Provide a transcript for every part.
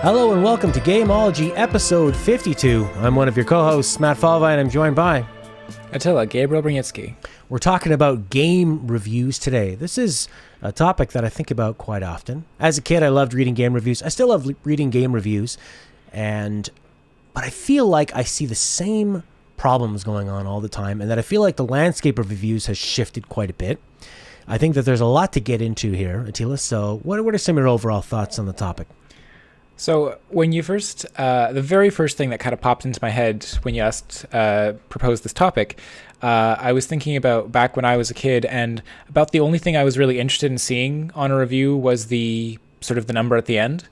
Hello and welcome to Gameology episode 52. I'm one of your co-hosts, Matt Falvey, and I'm joined by Attila, Gabriel Brzezinski. We're talking about game reviews today. This is a topic that I think about quite often. As a kid, I loved reading game reviews. I still love reading game reviews, but I feel like I see the same problems going on all the time, and that I feel like the landscape of reviews has shifted quite a bit. I think that there's a lot to get into here, Attila. So what are some of your overall thoughts on the topic? So when you first, the very first thing that kind of popped into my head when you proposed this topic, I was thinking about back when I was a kid, and about the only thing I was really interested in seeing on a review was the sort of the number at the end.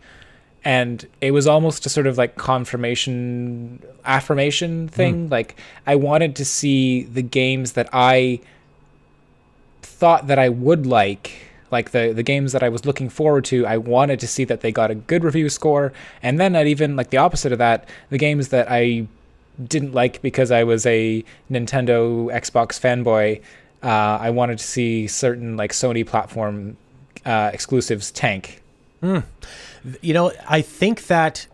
And it was almost a sort of like affirmation thing. Like I wanted to see the games that I thought that I would like the games that I was looking forward to. I wanted to see that they got a good review score. And then I'd even like the opposite of that, the games that I didn't like because I was a Nintendo Xbox fanboy, I wanted to see certain like Sony platform exclusives tank. You know, I think that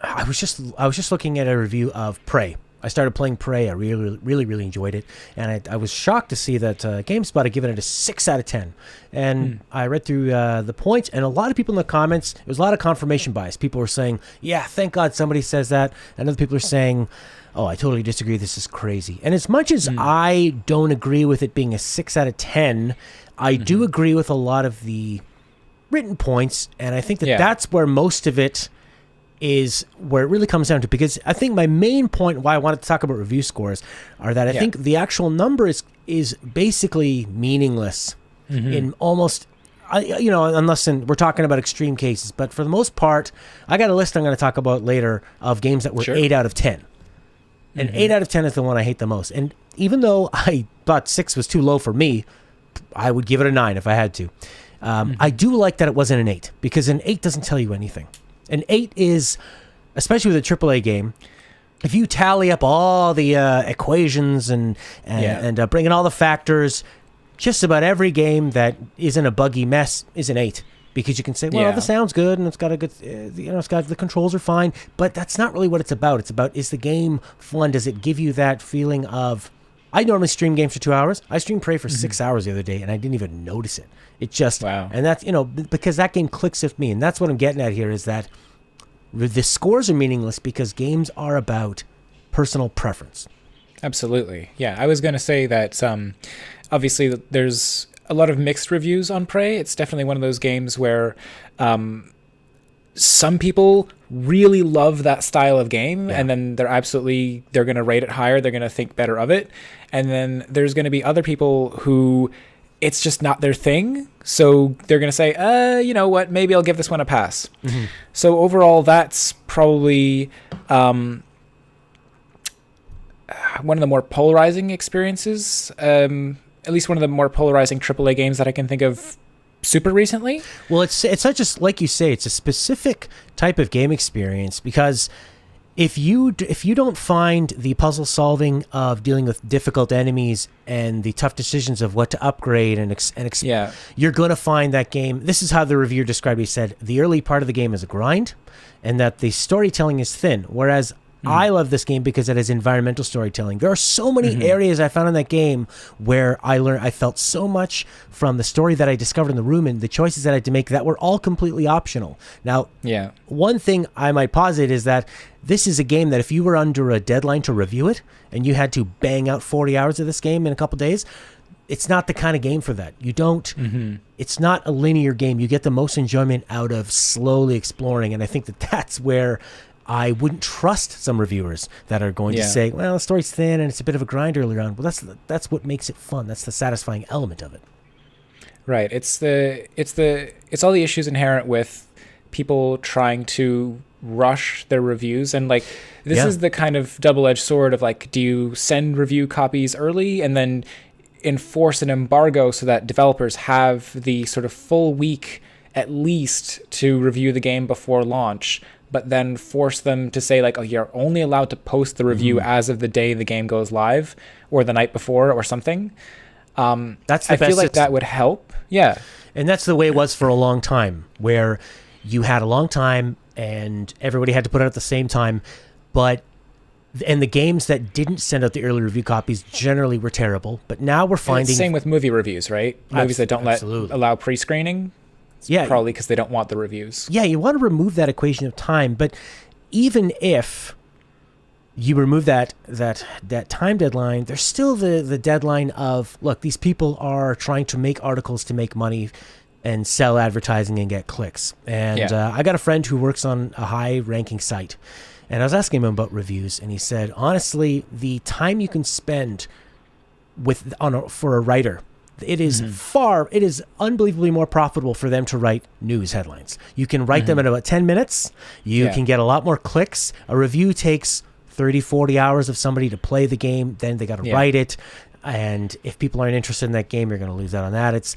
I was just looking at a review of Prey. I started playing Prey. I really enjoyed it, and I was shocked to see that GameSpot had given it a 6 out of 10. And I read through the points, and a lot of people in the comments, it was a lot of confirmation bias. People were saying, "Yeah, thank God somebody says that," and other people are saying, "Oh, I totally disagree. This is crazy." And as much as I don't agree with it being a 6 out of 10, I do agree with a lot of the written points, and I think that that's where most of it is, where it really comes down to, because I think my main point why I wanted to talk about review scores are that I think the actual number is basically meaningless in almost, unless we're talking about extreme cases. But for the most part, I got a list I'm going to talk about later of games that were 8 out of 10. And 8 out of 10 is the one I hate the most. And even though I thought 6 was too low for me, I would give it a 9 if I had to. I do like that it wasn't an 8, because an 8 doesn't tell you anything. An 8 is, especially with a AAA game, if you tally up all the equations and bring in all the factors, just about every game that isn't a buggy mess is an 8. Because you can say, well, this sounds good, and it's got a good, the controls are fine, but that's not really what it's about. It's about, is the game fun? Does it give you that feeling of, I normally stream games for 2 hours. I streamed Prey for 6 hours the other day, and I didn't even notice it. It just, and that's, because that game clicks with me. And that's what I'm getting at here, is that the scores are meaningless because games are about personal preference. Absolutely. Yeah, I was going to say that obviously there's a lot of mixed reviews on Prey. It's definitely one of those games where some people really love that style of game, and then they're going to rate it higher. They're going to think better of it. And then there's going to be other people who it's just not their thing. So they're going to say, you know what, maybe I'll give this one a pass. So overall, that's probably one of the more polarizing experiences, at least one of the more polarizing AAA games that I can think of super recently. Well, it's not just, like you say, it's a specific type of game experience, because if you don't find the puzzle solving of dealing with difficult enemies and the tough decisions of what to upgrade you're going to find that game. This is how the reviewer described it. He said the early part of the game is a grind, and that the storytelling is thin, whereas I love this game because it has environmental storytelling. There are so many areas I found in that game where I felt so much from the story that I discovered in the room and the choices that I had to make that were all completely optional. Now, one thing I might posit is that this is a game that if you were under a deadline to review it and you had to bang out 40 hours of this game in a couple days, it's not the kind of game for that. You don't, it's not a linear game. You get the most enjoyment out of slowly exploring. And I think that that's where I wouldn't trust some reviewers that are going to say, well, the story's thin and it's a bit of a grind earlier on. Well, that's what makes it fun. That's the satisfying element of it. Right. It's all the issues inherent with people trying to rush their reviews. And like, this is the kind of double-edged sword of like, do you send review copies early and then enforce an embargo so that developers have the sort of full week at least to review the game before launch, but then force them to say like, oh, you're only allowed to post the review as of the day the game goes live or the night before or something. That's the I best feel like that would help. Yeah. And that's the way it was for a long time, where you had a long time and everybody had to put it out at the same time. And the games that didn't send out the early review copies generally were terrible. But now we're finding... Same with movie reviews, right? Movies that don't allow pre-screening. It's probably because they don't want the reviews. Yeah, you want to remove that equation of time. But even if you remove that time deadline, there's still the deadline of, look, these people are trying to make articles to make money and sell advertising and get clicks. And I got a friend who works on a high-ranking site. And I was asking him about reviews, and he said, honestly, the time you can spend for a writer, it is unbelievably more profitable for them to write news headlines. You can write them in about 10 minutes. You can get a lot more clicks. A review takes 30, 40 hours of somebody to play the game. Then they got to write it. And if people aren't interested in that game, you're going to lose out on that.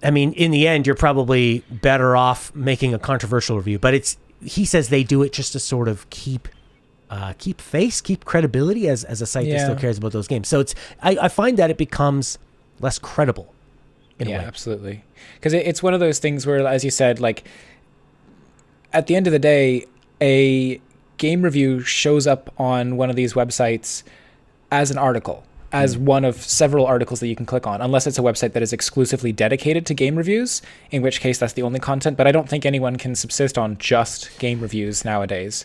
In the end, you're probably better off making a controversial review, but he says they do it just to sort of keep face, keep credibility as a site that still cares about those games. So I find that it becomes less credible in a way. Yeah, absolutely. Because it's one of those things where, as you said, like at the end of the day, a game review shows up on one of these websites as an article, as one of several articles that you can click on, unless it's a website that is exclusively dedicated to game reviews, in which case that's the only content. But I don't think anyone can subsist on just game reviews nowadays.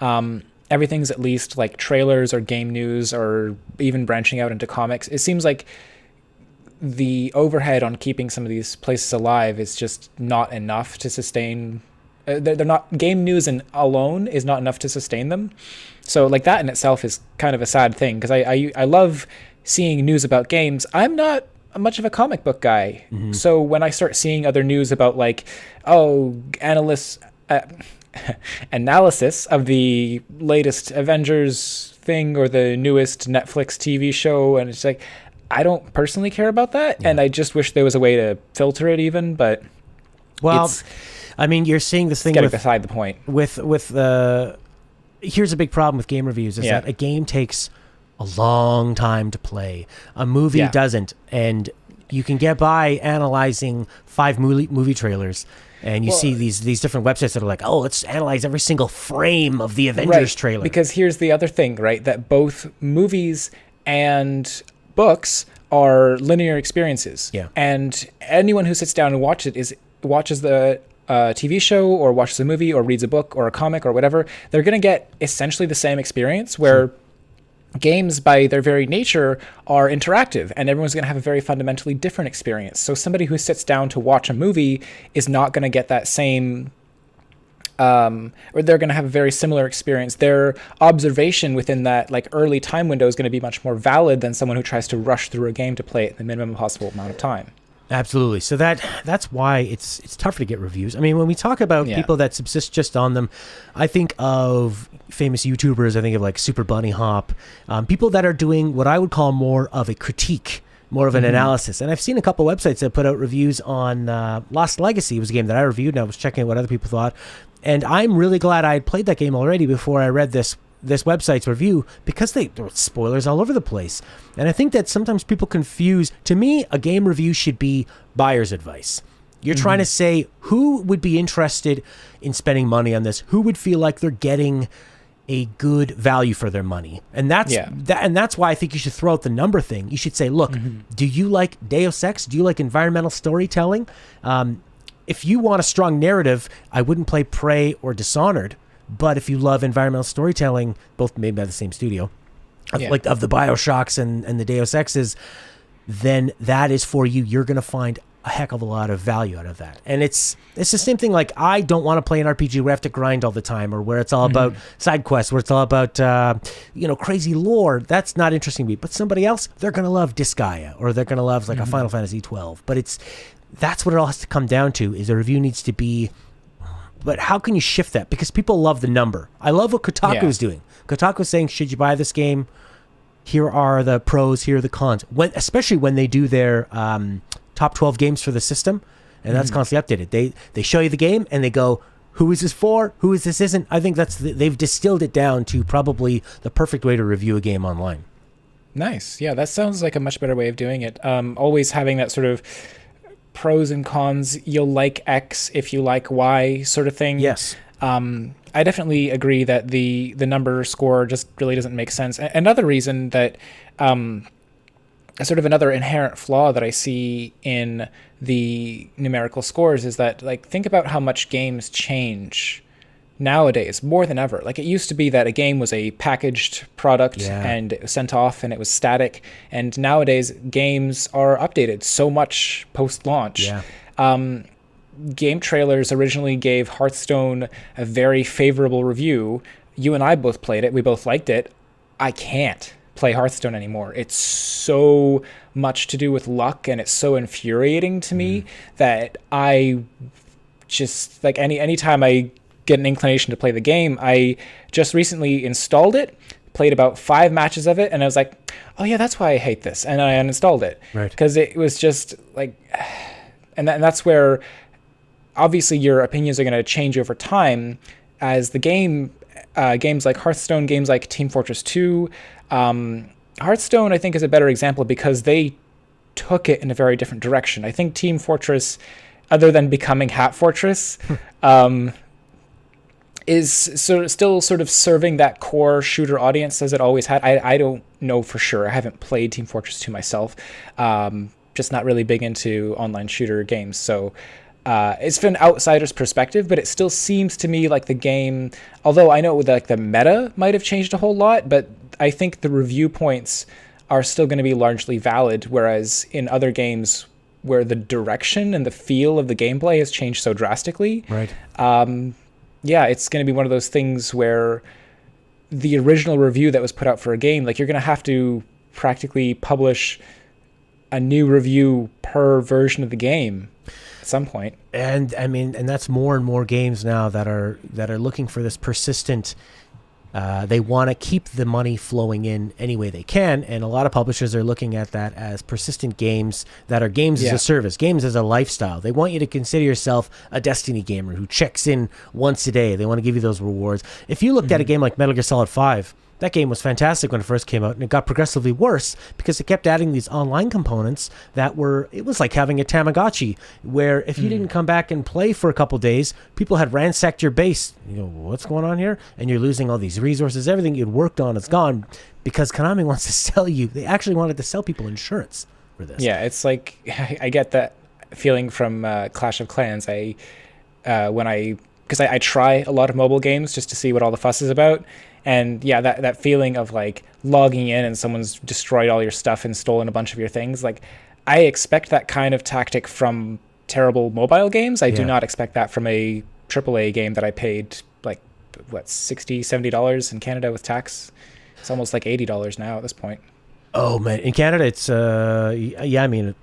Everything's at least like trailers or game news or even branching out into comics. It seems like the overhead on keeping some of these places alive is just not enough to sustain. They're not, game news alone is not enough to sustain them. So like that in itself is kind of a sad thing, because I love seeing news about games. I'm not much of a comic book guy. So when I start seeing other news about like, analysis of the latest Avengers thing or the newest Netflix TV show, and it's like, I don't personally care about that. And I just wish there was a way to filter it even, but you're seeing this thing getting beside the point. Here's a big problem with game reviews is that a game takes a long time to play. A movie doesn't, and you can get by analyzing 5 movie trailers, and you see these different websites that are like, let's analyze every single frame of the Avengers trailer. Because here's the other thing, right? That both movies and books are linear experiences. Yeah. And anyone who sits down and watches the TV show or watches a movie or reads a book or a comic or whatever, they're going to get essentially the same experience, where games by their very nature are interactive, and everyone's going to have a very fundamentally different experience. So somebody who sits down to watch a movie is not going to get that same or they're going to have a very similar experience. Their observation within that like early time window is going to be much more valid than someone who tries to rush through a game to play it in the minimum possible amount of time. Absolutely. So that's why it's tougher to get reviews. I mean, when we talk about people that subsist just on them, I think of famous YouTubers. I think of like Super Bunny Hop, people that are doing what I would call more of a critique, more of an analysis. And I've seen a couple websites that put out reviews on Lost Legacy. It was a game that I reviewed, and I was checking out what other people thought. And I'm really glad I had played that game already before I read this website's review, because there were spoilers all over the place. And I think that sometimes people confuse, to me, a game review should be buyer's advice. You're trying to say, who would be interested in spending money on this? Who would feel like they're getting a good value for their money? And that's why I think you should throw out the number thing. You should say, look, do you like Deus Ex? Do you like environmental storytelling? If you want a strong narrative, I wouldn't play Prey or Dishonored. But if you love environmental storytelling, both made by the same studio, like of the BioShocks and the Deus Exes, then that is for you. You're going to find a heck of a lot of value out of that. And it's the same thing. Like, I don't want to play an RPG where I have to grind all the time, or where it's all about side quests, where it's all about crazy lore. That's not interesting to me. But somebody else, they're going to love Disgaea, or they're going to love like a Final Fantasy 12. But that's what it all has to come down to, is a review needs to be. But how can you shift that? Because people love the number. I love what Kotaku is doing. Kotaku is saying, should you buy this game? Here are the pros, here are the cons. Especially when they do their top 12 games for the system, and that's constantly updated. They show you the game, and they go, who is this for? Who is this isn't? I think they've distilled it down to probably the perfect way to review a game online. Nice. Yeah, that sounds like a much better way of doing it. Always having that sort of pros and cons, you'll like X if you like Y sort of thing. Yes. I definitely agree that the number score just really doesn't make sense. Another reason that sort of another inherent flaw that I see in the numerical scores is that, like, think about how much games change nowadays more than ever. Like, it used to be that a game was a packaged product and it was sent off and it was static, and nowadays games are updated so much post-launch. Game trailers originally gave Hearthstone a very favorable review. You and I both played it, we both liked it. I can't play Hearthstone anymore. It's so much to do with luck, and it's so infuriating to me that I just, like, anytime I get an inclination to play the game, I just recently installed it, played about 5 matches of it, and I was like, oh yeah, that's why I hate this, and I uninstalled it. Because it was just like, and that's where obviously your opinions are going to change over time as the games like Hearthstone, games like Team Fortress 2. Hearthstone, I think, is a better example because they took it in a very different direction. I think Team Fortress, other than becoming Hat Fortress, is still sort of serving that core shooter audience as it always had. I don't know for sure. I haven't played Team Fortress 2 myself. Just not really big into online shooter games. So it's from an outsider's perspective, but it still seems to me like the game, although I know like the meta might have changed a whole lot, but I think the review points are still going to be largely valid, whereas in other games where the direction and the feel of the gameplay has changed so drastically, it's going to be one of those things where the original review that was put out for a game, like, you're going to have to practically publish a new review per version of the game at some point. And I mean, and that's more and more games now that are looking for this persistent. They want to keep the money flowing in any way they can, and a lot of publishers are looking at that as persistent games that are games as a service, games as a lifestyle. They want you to consider yourself a Destiny gamer who checks in once a day. They want to give you those rewards. If you looked at a game like Metal Gear Solid 5, that game was fantastic when it first came out, and it got progressively worse because it kept adding these online components it was like having a Tamagotchi, where if you didn't come back and play for a couple days, people had ransacked your base. You know, what's going on here? And you're losing all these resources. Everything you'd worked on is gone because Konami wants to sell you. They actually wanted to sell people insurance for this. Yeah, it's like, I get that feeling from Clash of Clans. Because I try a lot of mobile games just to see what all the fuss is about. And yeah, that feeling of like logging in and someone's destroyed all your stuff and stolen a bunch of your things. Like, I expect that kind of tactic from terrible mobile games. I do not expect that from a AAA game that I paid like, what, $60, $70 in Canada with tax. It's almost like $80 now at this point. Oh man, in Canada it's I mean,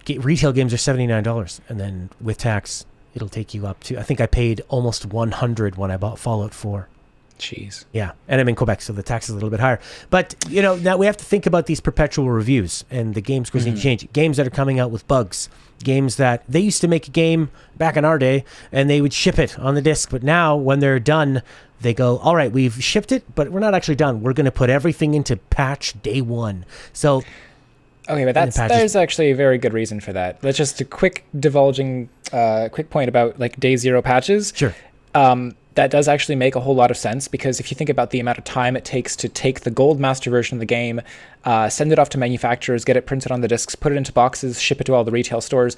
retail games are $79, and then with tax it'll take you up to, I think I paid almost $100 when I bought Fallout 4. Jeez. Yeah, and I'm in Quebec, so the tax is a little bit higher. But, you know, now we have to think about these perpetual reviews, and the game scores need to change. Games that are coming out with bugs. Games that they used to make a game back in our day, and they would ship it on the disc. But now, when they're done, they go, all right, we've shipped it, but we're not actually done. We're going to put everything into patch day 1. So... Okay, but there's actually a very good reason for that. Let's just a quick point about like day 0 patches. Sure. That does actually make a whole lot of sense, because if you think about the amount of time it takes to take the gold master version of the game, send it off to manufacturers, get it printed on the discs, put it into boxes, ship it to all the retail stores,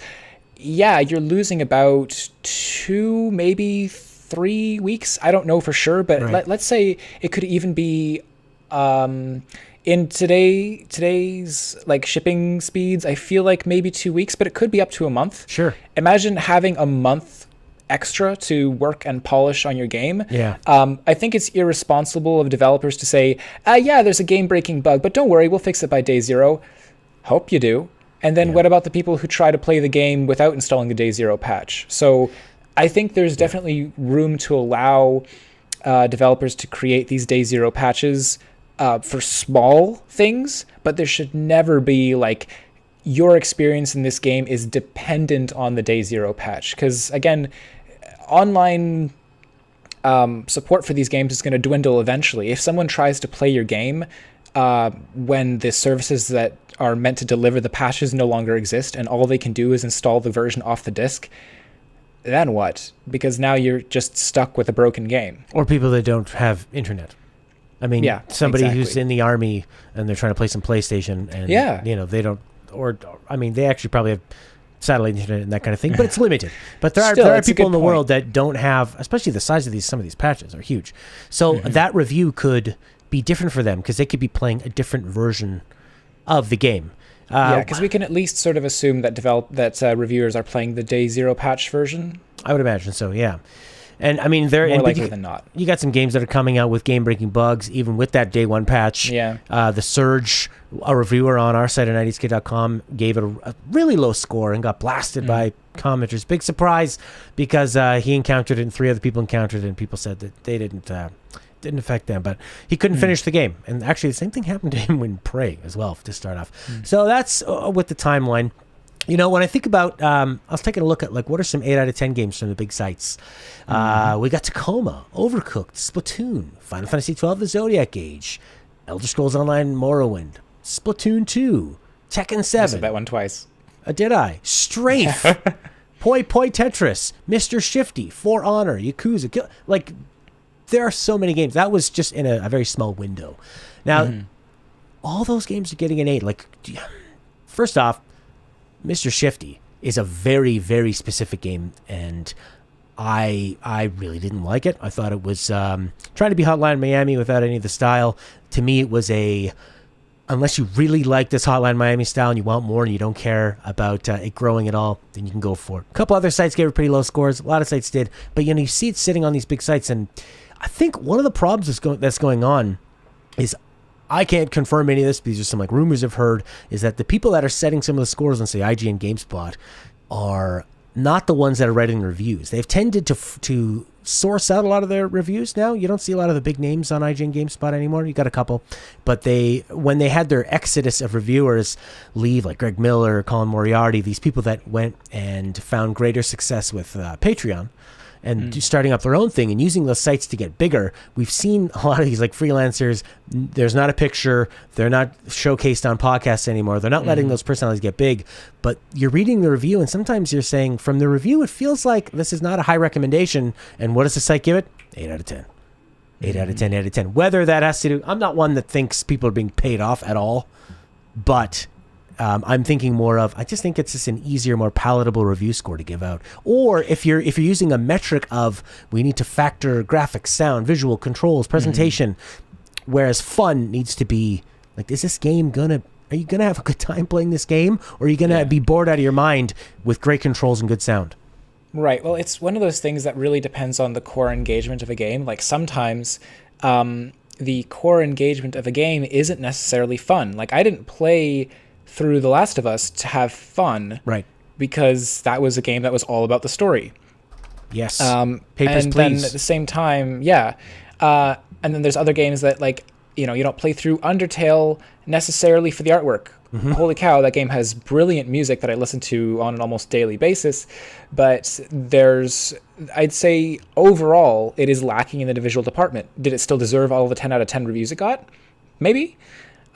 you're losing about 2, maybe 3 weeks. I don't know for sure, but let's say it could even be in today's like shipping speeds, I feel like maybe 2 weeks, but it could be up to a month. Sure. Imagine having a month extra to work and polish on your game. Yeah. I think it's irresponsible of developers to say, there's a game-breaking bug, but don't worry, we'll fix it by day 0. Hope you do. And then what about the people who try to play the game without installing the day 0 patch? So I think there's definitely room to allow developers to create these day 0 patches for small things, but there should never be like, your experience in this game is dependent on the day 0 patch. Because again, online support for these games is going to dwindle eventually. If someone tries to play your game when the services that are meant to deliver the patches no longer exist, and all they can do is install the version off the disc, then what? Because now you're just stuck with a broken game. Or people that don't have internet. I mean, somebody who's exactly. in the army and they're trying to play some PlayStation and, they don't, I mean, they actually probably have satellite internet and that kind of thing, but it's limited. But there are people in the world that don't have, especially the size of some of these patches are huge. So that review could be different for them because they could be playing a different version of the game. Because we can at least sort of assume that reviewers are playing the Day Zero patch version. I would imagine so, yeah. And I mean, they're more likely than not. You got some games that are coming out with game-breaking bugs, even with that Day 1 patch. Yeah. The Surge, a reviewer on our site at 90skid.com, gave it a really low score and got blasted by commenters. Big surprise because he encountered it and 3 other people encountered it, and people said that they didn't affect them, but he couldn't finish the game. And actually, the same thing happened to him in Prey as well to start off. So that's with the timeline. You know, when I think about, I was taking a look at what are some 8 out of 10 games from the big sites. We got Tacoma, Overcooked, Splatoon, Final Fantasy XII: The Zodiac Age, Elder Scrolls Online: Morrowind, Splatoon 2, Tekken 7. I said that one twice. Did I? Strafe, Poi Poi Tetris, Mr. Shifty, For Honor, Yakuza. There are so many games. That was just in a very small window. Now, all those games are getting an 8. First off, Mr. Shifty is a very, very specific game, and I really didn't like it. I thought it was trying to be Hotline Miami without any of the style. To me, it was unless you really like this Hotline Miami style and you want more and you don't care about it growing at all, then you can go for it. A couple other sites gave it pretty low scores. A lot of sites did. But, you see it sitting on these big sites, and I think one of the problems that's going on is, I can't confirm any of this, but these are some rumors I've heard, is that the people that are setting some of the scores on, say, IGN GameSpot are not the ones that are writing reviews. They've tended to source out a lot of their reviews now. You don't see a lot of the big names on IGN GameSpot anymore. You got a couple, but when they had their exodus of reviewers leave, like Greg Miller, Colin Moriarty, these people that went and found greater success with Patreon and starting up their own thing and using those sites to get bigger. We've seen a lot of these freelancers. There's not a picture. They're not showcased on podcasts anymore. They're not letting those personalities get big. But you're reading the review, and sometimes you're saying, from the review, it feels like this is not a high recommendation. And what does the site give it? 8 out of 10. 8 out of 10, 8 out of 10. Whether that has to do... I'm not one that thinks people are being paid off at all, but... I'm thinking more of, I just think it's just an easier, more palatable review score to give out. Or if you're using a metric of, we need to factor graphics, sound, visual, controls, presentation, whereas fun needs to be is this game are you gonna have a good time playing this game, or are you gonna be bored out of your mind with great controls and good sound? Right. Well, it's one of those things that really depends on the core engagement of a game. Sometimes the core engagement of a game isn't necessarily fun. I didn't play through The Last of Us to have fun, right? Because that was a game that was all about the story. Yes. Papers, and please. Then at the same time, and then there's other games that you don't play through Undertale necessarily for the artwork. Holy cow, that game has brilliant music that I listen to on an almost daily basis, but I'd say overall it is lacking in the visual department. Did it still deserve all the 10 out of 10 reviews it got? Maybe.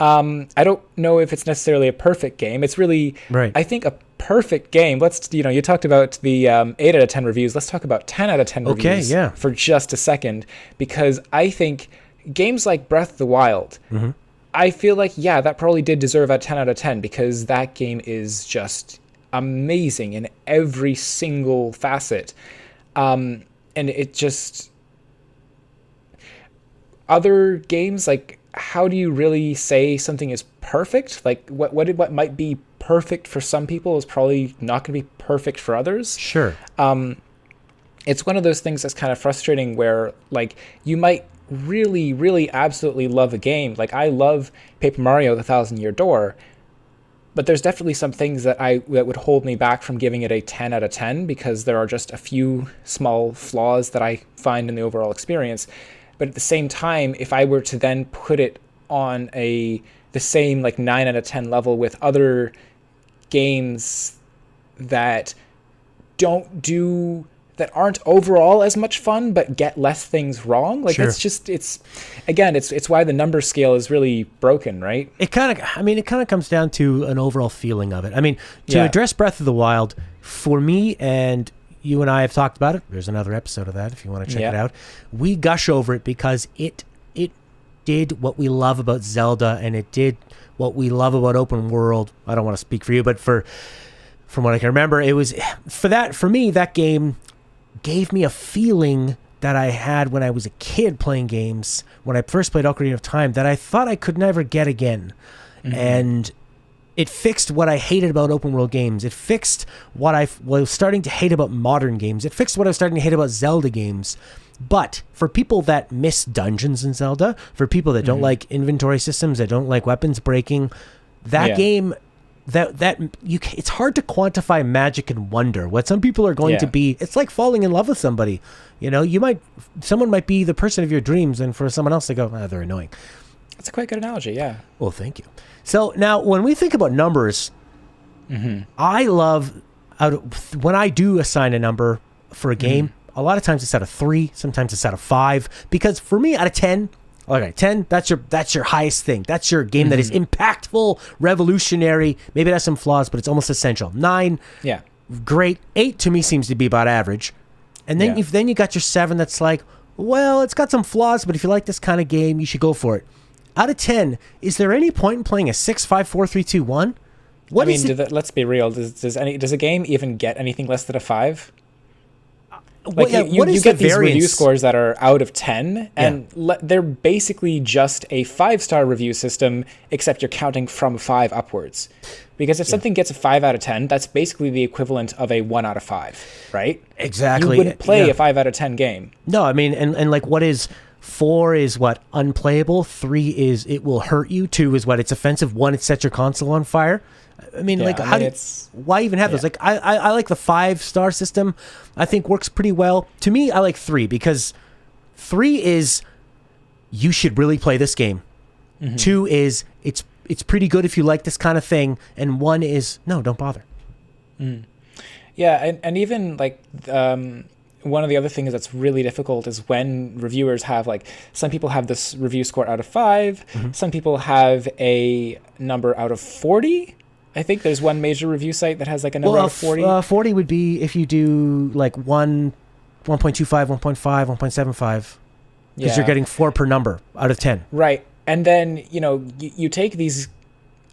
I don't know if it's necessarily a perfect game. It's really, right. I think, a perfect game. You talked about the 8 out of 10 reviews. Let's talk about 10 out of 10 reviews for just a second, because I think games like Breath of the Wild, I feel like, that probably did deserve a 10 out of 10, because that game is just amazing in every single facet. And it just... Other games, how do you really say something is perfect? What might be perfect for some people is probably not going to be perfect for others. Sure. It's one of those things that's kind of frustrating where you might really, really absolutely love a game. I love Paper Mario: The Thousand-Year Door, but there's definitely some things that would hold me back from giving it a 10 out of 10, because there are just a few small flaws that I find in the overall experience. But at the same time, if I were to then put it on the same 9 out of 10 level with other games that aren't overall as much fun but get less things wrong, sure. it's why the number scale is really broken, right? It kind of comes down to an overall feeling of it. To address Breath of the Wild, for me, and you and I have talked about it. There's another episode of that if you want to check it out. We gush over it because it did what we love about Zelda, and it did what we love about open world. I don't want to speak for you, but from what I can remember, it was for me, that game gave me a feeling that I had when I was a kid playing games, when I first played Ocarina of Time, that I thought I could never get again. And it fixed what I hated about open world games. It fixed what I was starting to hate about modern games. It fixed what I was starting to hate about Zelda games. But for people that miss dungeons in Zelda, for people that don't like inventory systems, that don't like weapons breaking, that game, it's hard to quantify magic and wonder. What some people are going to be, it's like falling in love with somebody. You know, someone might be the person of your dreams, and for someone else, they go, they're annoying. That's a quite good analogy, yeah. Well, thank you. So now, when we think about numbers, I love when I do assign a number for a game. A lot of times it's out of 3, sometimes it's out of 5. Because for me, out of 10, okay, 10, that's your highest thing. That's your game that is impactful, revolutionary. Maybe it has some flaws, but it's almost essential. 9, great. 8 to me seems to be about average. And then you got your 7 that's like, well, it's got some flaws, but if you like this kind of game, you should go for it. Out of 10, is there any point in playing a 6, 5, 4, 3, 2, 1? Let's be real. Does a game even get anything less than a 5? Like you get these review scores that are out of 10, and they're basically just a 5-star review system, except you're counting from 5 upwards. Because if something gets a 5 out of 10, that's basically the equivalent of a 1 out of 5, right? Exactly. You wouldn't play a 5 out of 10 game. No, I mean, and like, what is 4 is what? Unplayable. 3 is it will hurt you. 2 is what? It's offensive. 1, it sets your console on fire. I mean, why even have those? Like, I like the 5-star system. I think works pretty well. To me, I like 3 because 3 is you should really play this game. 2 is it's pretty good if you like this kind of thing, and 1 is no, don't bother. Yeah, and even like one of the other things that's really difficult is when reviewers have, like, some people have this review score out of 5, some people have a number out of 40. I think there's one major review site that has like a number out of 40. 40 would be if you do like 1.25, 1.5, 1.75, because you're getting 4 per number out of 10. Right. And then, you take these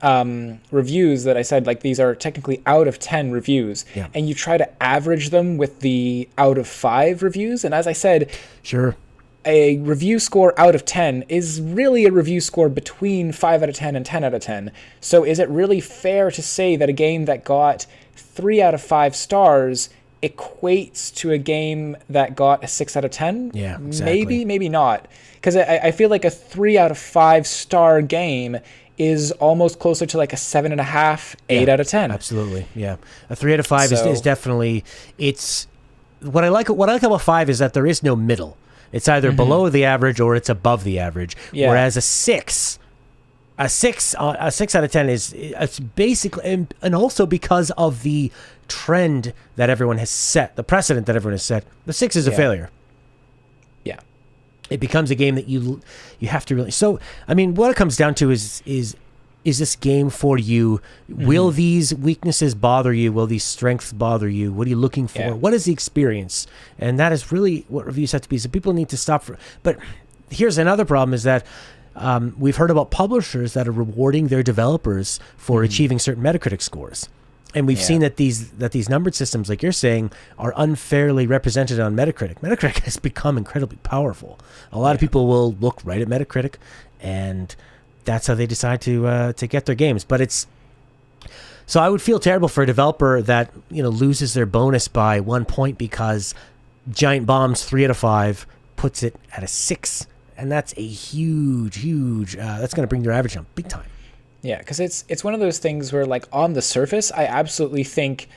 reviews that I said, like, these are technically out of 10 reviews, and you try to average them with the out of 5 reviews. And as I said, a review score out of 10 is really a review score between 5 out of 10 and 10 out of 10. So is it really fair to say that a game that got 3 out of 5 stars equates to a game that got a 6 out of 10? Yeah, exactly. Maybe not. Because I feel like a 3 out of 5 star game is almost closer to like a 7.5, 8 out of 10. Absolutely, yeah. A 3 out of 5 is definitely, it's, what I like about 5 is that there is no middle. It's either below the average or it's above the average. Yeah. Whereas a 6 out of 10 is, it's basically, and also because of the trend that everyone has set, the precedent that everyone has set, the 6 is a failure. Yeah. It becomes a game that you have to really. So, I mean, what it comes down to is this game for you? Will these weaknesses bother you? Will these strengths bother you? What are you looking for? What is the experience? And that is really what reviews have to be. So people need to stop for. But here's another problem: is that we've heard about publishers that are rewarding their developers for achieving certain Metacritic scores. And we've seen that these numbered systems, like you're saying, are unfairly represented on Metacritic. Metacritic has become incredibly powerful. A lot of people will look right at Metacritic, and that's how they decide to get their games. But it's, so I would feel terrible for a developer that loses their bonus by 1 point because Giant Bomb's 3 out of 5 puts it at a 6, and that's a huge that's going to bring your average down big time. Yeah, because it's one of those things where, like, on the surface, I absolutely think,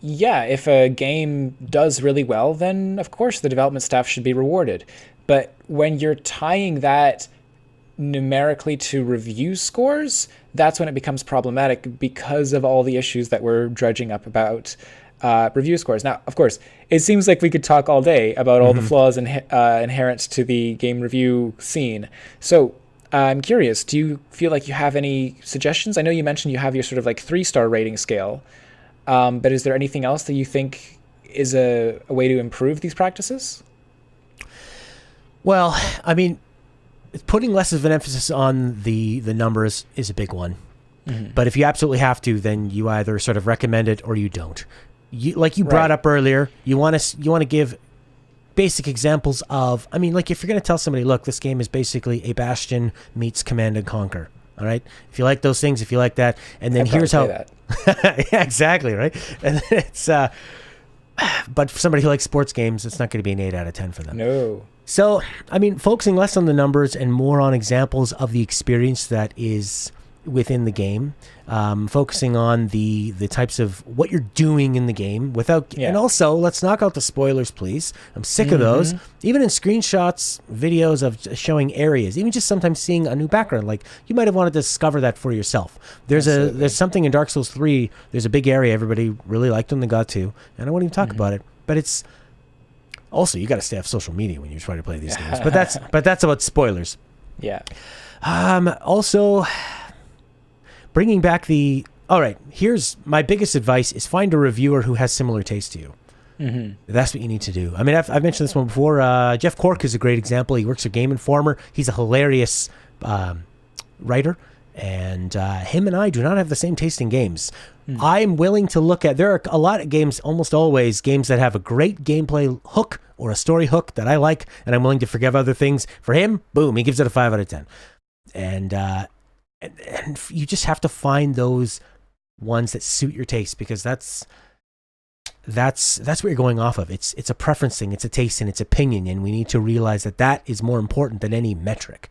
if a game does really well, then of course the development staff should be rewarded. But when you're tying that numerically to review scores, that's when it becomes problematic because of all the issues that we're dredging up about review scores. Now, of course, it seems like we could talk all day about all the flaws inherent to the game review scene. So I'm curious, do you feel like you have any suggestions? I know you mentioned you have your sort of like 3-star rating scale, but is there anything else that you think is a way to improve these practices? Well, I mean, putting less of an emphasis on the numbers is a big one. Mm-hmm. But if you absolutely have to, then you either sort of recommend it or you don't. Like you brought up earlier, you want to give basic examples of, I mean, like if you're going to tell somebody, look, this game is basically a Bastion meets Command and Conquer. All right. If you like those things, if you like that, and then here's how. Yeah, exactly. Right. And then it's, but for somebody who likes sports games, it's not going to be an 8 out of 10 for them. No. So, I mean, focusing less on the numbers and more on examples of the experience that is within the game, focusing on the types of what you're doing in the game without, and also let's knock out the spoilers, please. I'm sick of those. Even in screenshots, videos of showing areas, even just sometimes seeing a new background, like you might have wanted to discover that for yourself. There's something in Dark Souls 3. There's a big area everybody really liked when they got to, and I won't even talk about it, but it's. Also, you got to stay off social media when you try to play these games. But that's about spoilers. Yeah. Also, bringing back all right, here's my biggest advice is find a reviewer who has similar taste to you. Mm-hmm. That's what you need to do. I mean, I've mentioned this one before. Jeff Cork is a great example. He works for Game Informer. He's a hilarious writer. And him and I do not have the same taste in games. I'm willing to look at, there are a lot of games, almost always games that have a great gameplay hook or a story hook that I like, and I'm willing to forgive other things. For him, boom, he gives it a 5 out of 10. And you just have to find those ones that suit your taste, because that's what you're going off of. It's a preference thing, it's a taste, and it's opinion, and we need to realize that is more important than any metric.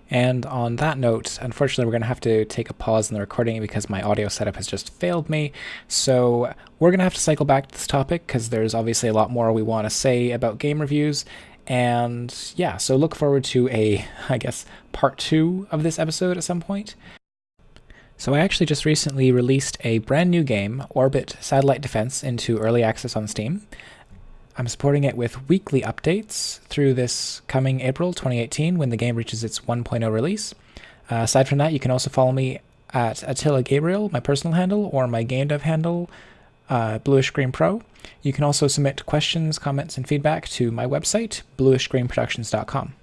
And on that note, unfortunately, we're going to have to take a pause in the recording because my audio setup has just failed me. So we're going to have to cycle back to this topic because there's obviously a lot more we want to say about game reviews. And yeah, so look forward to I guess, part 2 of this episode at some point. So I actually just recently released a brand new game, Orbit Satellite Defense, into early access on Steam. I'm supporting it with weekly updates through this coming April 2018 when the game reaches its 1.0 release. Aside from that, you can also follow me at Attila Gabriel, my personal handle, or my GameDev handle, Bluish Green Pro. You can also submit questions, comments, and feedback to my website, bluishgreenproductions.com.